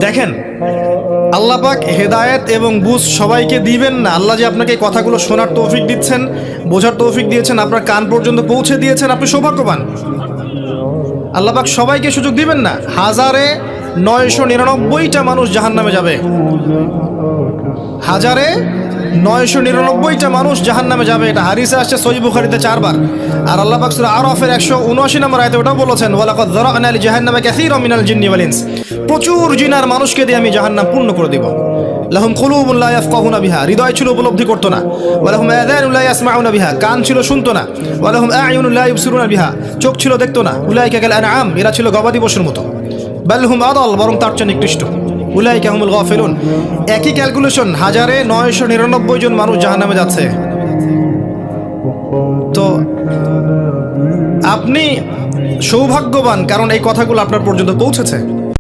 দেখেন, আল্লাহ পাক হেদায়েত এবং বুঝ সবাইকে দিবেন না। আল্লাহ যে আপনাকে এই কথাগুলো শোনার তৌফিক দিচ্ছেন, বোঝার তৌফিক দিয়েছেন, আপনার কান পর্যন্ত পৌঁছে দিয়েছেন, আপনি সৌভাগ্যবান। আল্লাহ পাক সবাইকে সুযোগ দিবেন না। 1999টা মানুষ জাহান্নামে যাবে, 1999টা মানুষ জাহান্নামে যাবে। এটা হাদিসে আসছে সহিহ বুখারীতে 4 বার। আর আল্লাহ পাক সূরা আরাফের 179 নম্বর আয়াতে ওটাও বলেছেন, ওয়ালাকাদ যারা'না লিজাহান্নামা কাসীরাম মিনাল জিন্নি ওয়াল ইনস। প্রচুর জিন আর মানুষকে দিয়ে আমি জাহান্নাম পূর্ণ করে দিব। লাহুম কুলুবুন লা ইয়াফকাহুনা বিহা, হৃদয় ছিল উপলব্ধি করতো না। ওয়া লাহুম আযানুন লা ইয়াসমাউনা বিহা, কান ছিল শুনতো না। ওয়া লাহুম আ'য়ুনুন লা ইবসিরুনা বিহা, চোখ ছিল দেখতো না। উলাইকা কাল আনআম, এরা ছিল গবাদি পশুর মতো। বাল হুম আদাল, বরং তার চেয়ে নিকৃষ্ট। উলাইকা হুমুল গাফিলুন। একই ক্যালকুলেশন, 1999 জন মানুষ জাহান্নামে যাচ্ছে। তো আপনি সৌভাগ্যবান, কারণ এই কথাগুলো আপনার পর্যন্ত পৌঁছেছে।